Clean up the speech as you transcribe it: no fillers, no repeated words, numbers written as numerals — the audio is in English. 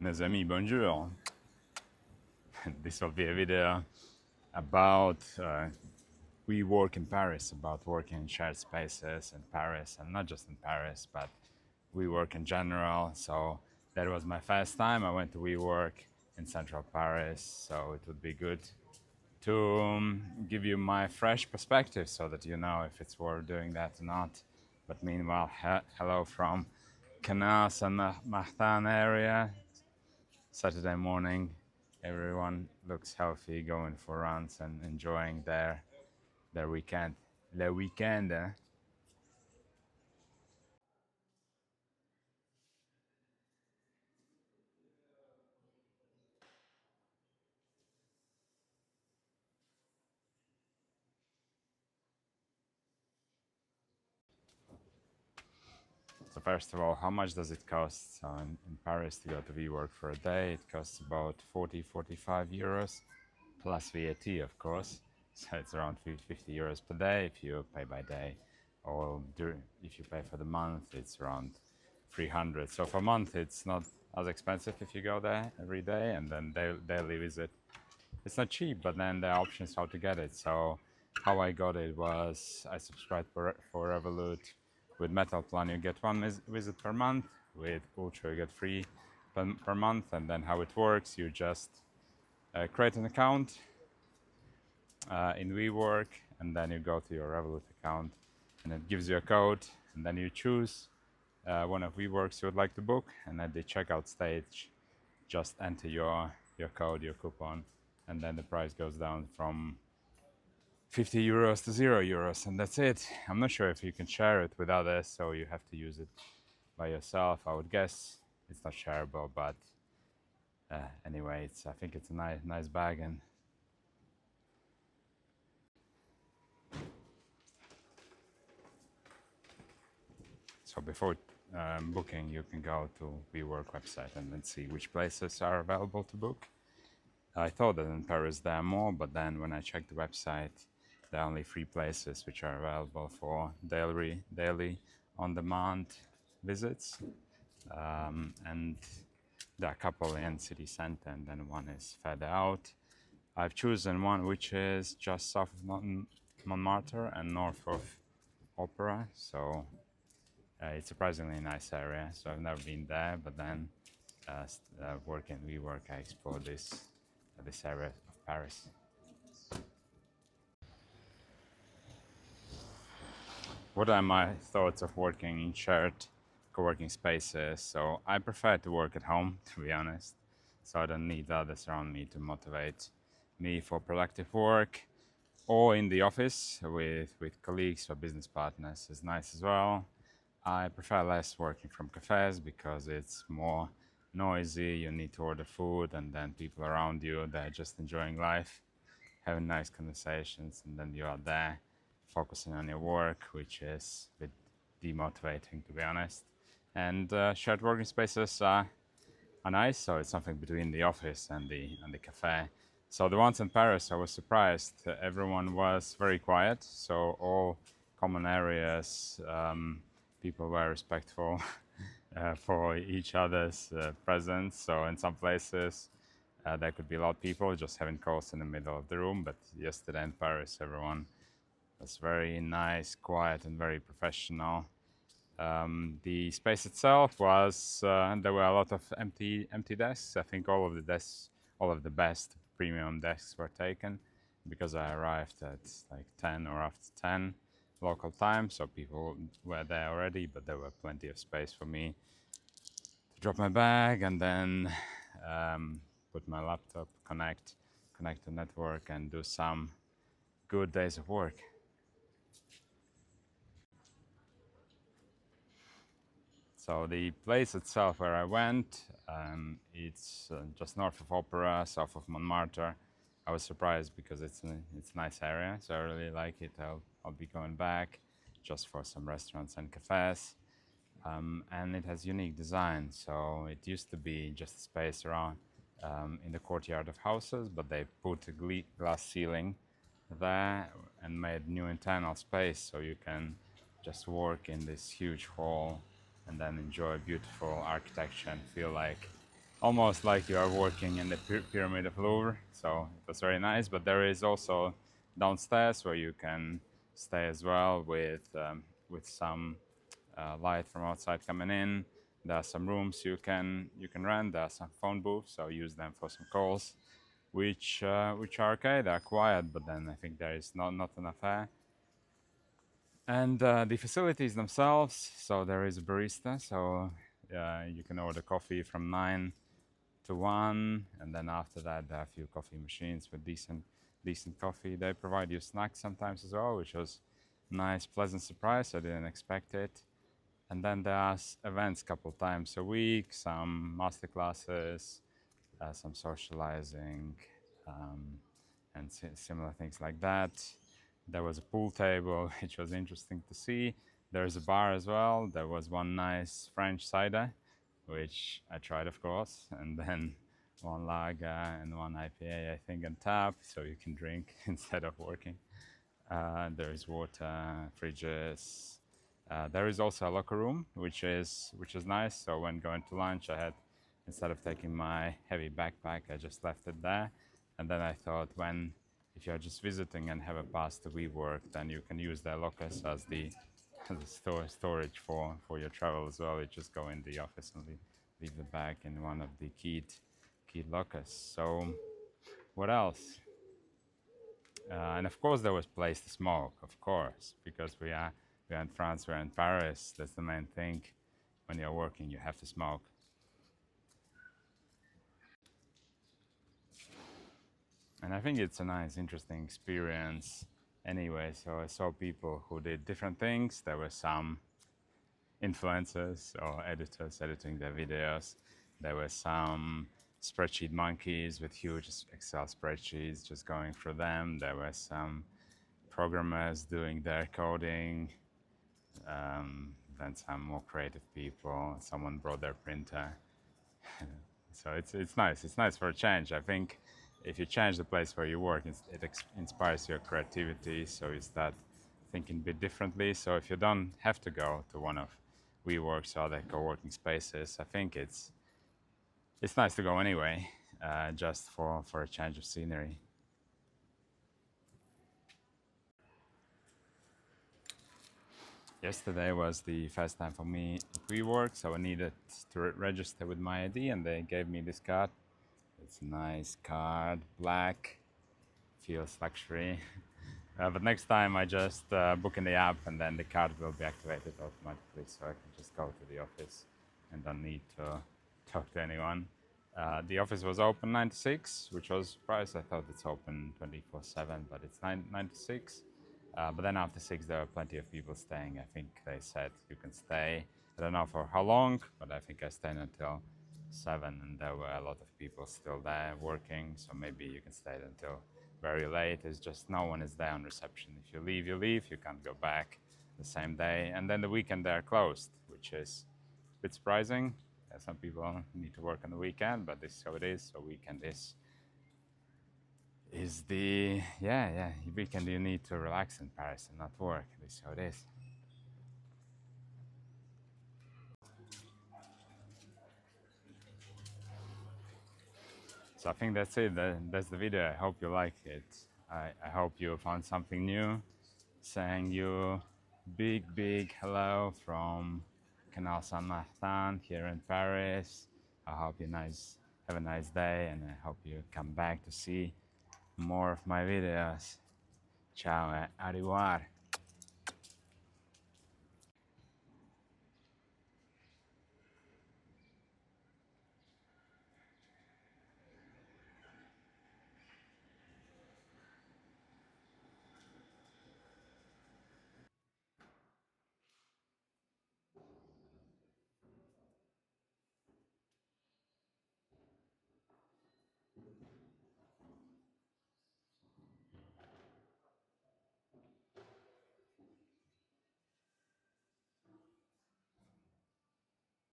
Mes amis, bonjour. This will be a video about WeWork in Paris, about working in shared spaces in Paris, and not just in Paris, but WeWork in general. So that was my first time. I went to WeWork in central Paris, so it would be good to give you my fresh perspective so that you know if it's worth doing that or not. But meanwhile, hello from Canal Saint-Martin area. Saturday morning, everyone looks healthy, going for runs and enjoying their weekend. Le weekend. So first of all, how much does it cost? So in Paris to go to WeWork for a day, it costs about 45 euros plus VAT, of course. So it's around 50 euros per day if you pay by day, or if you pay for the month, it's around 300. So for a month, it's not as expensive if you go there every day and then daily visit. It's not cheap, but then there are options how to get it. So how I got it was I subscribed for Revolut. With Metal Plan, you get one visit per month. With Ultra, you get three per month. And then how it works, you just create an account in WeWork, and then you go to your Revolut account, and it gives you a code, and then you choose one of WeWorks you would like to book, and at the checkout stage, just enter your code, your coupon, and then the price goes down from 50 euros to 0 euros, and that's it. I'm not sure if you can share it with others, so you have to use it by yourself. I would guess it's not shareable, but anyway, I think it's a nice bag. And so before booking, you can go to WeWork website and then see which places are available to book. I thought that in Paris there are more, but then when I checked the website, there are only 3 places which are available for daily on-demand visits, and there are a couple in city center, and then one is further out. I've chosen one which is just south of Montmartre and north of Opera, so it's a surprisingly nice area. So I've never been there, but then working WeWork, I explored this area of Paris. What are my thoughts of working in shared co-working spaces? So I prefer to work at home, to be honest. So I don't need others around me to motivate me for productive work. Or in the office with colleagues or business partners is nice as well. I prefer less working from cafes because it's more noisy. You need to order food, and then people around you, they're just enjoying life, having nice conversations, and then you are there focusing on your work, which is a bit demotivating, to be honest. And shared working spaces are nice, so it's something between the office and the cafe. So the ones in Paris, I was surprised. Everyone was very quiet, so all common areas, people were respectful for each other's presence. So in some places, there could be a lot of people just having calls in the middle of the room. But yesterday in Paris, everyone was very nice, quiet, and very professional. The space itself was there were a lot of empty desks. I think all of the best premium desks were taken because I arrived at like 10 or after 10 local time, so people were there already, but there were plenty of space for me to drop my bag and then put my laptop, connect to network, and do some good days of work. So the place itself where I went, it's just north of Opera, south of Montmartre. I was surprised because it's a nice area, so I really like it. I'll be going back just for some restaurants and cafes. And it has unique design. So it used to be just a space around in the courtyard of houses, but they put a glass ceiling there and made new internal space, so you can just work in this huge hall and then enjoy beautiful architecture and feel like almost like you are working in the pyramid of Louvre. So it was very nice. But there is also downstairs where you can stay as well with some light from outside coming in. There are some rooms you can rent. There are some phone booths, so use them for some calls, which are okay. They're quiet, but then I think there is not enough air. And the facilities themselves. So there is a barista, so you can order coffee from 9 to 1, and then after that there are a few coffee machines with decent coffee. They provide you snacks sometimes as well, which was a nice, pleasant surprise. I didn't expect it. And then there are events a couple times a week, some master classes, some socializing, um, and similar things like that. There was a pool table, which was interesting to see. There's a bar as well. There was one nice French cider, which I tried, of course, and then one lager and one IPA, I think, on tap, so you can drink instead of working. There is water, fridges. There is also a locker room, which is nice. So when going to lunch, I had, instead of taking my heavy backpack, I just left it there. And then I thought, if you're just visiting and have a pass to WeWork, then you can use their lockers as the storage for your travel as well. You just go in the office and leave the bag in one of the keyed lockers. So what else? And of course, there was place to smoke, of course, because we are in France, we're in Paris. That's the main thing. When you're working, you have to smoke. And I think it's a nice, interesting experience anyway. So I saw people who did different things. There were some influencers or editors editing their videos. There were some spreadsheet monkeys with huge Excel spreadsheets, just going through them. There were some programmers doing their coding. Then some more creative people. Someone brought their printer. So it's nice. It's nice for a change. I think if you change the place where you work, it inspires your creativity. So you start thinking a bit differently. So if you don't have to go to one of WeWork's or other co-working spaces, I think it's nice to go anyway, just for a change of scenery. Yesterday was the first time for me at WeWork, so I needed to register with my ID, and they gave me this card. It's a nice card, black, feels luxury. But next time I just book in the app, and then the card will be activated automatically, so I can just go to the office and don't need to talk to anyone. The office was open 9 to 6, which was a surprise. I thought it's open 24/7, but it's 9 to 6. But then after 6, there were plenty of people staying. I think they said you can stay. I don't know for how long, but I think I stayed until 7, and there were a lot of people still there working. So maybe you can stay until very late. It's just no one is there on reception. If you leave, you leave. You can't go back the same day. And then the weekend they're closed, which is a bit surprising. Some people need to work on the weekend, but this is how it is. So weekend is the weekend you need to relax in Paris and not work. This is how it is. So I think that's it. That's the video. I hope you like it. I hope you found something new. Saying you big hello from Canal Saint Martin here in Paris. I hope you have a nice day, and I hope you come back to see more of my videos. Ciao e arrivederci.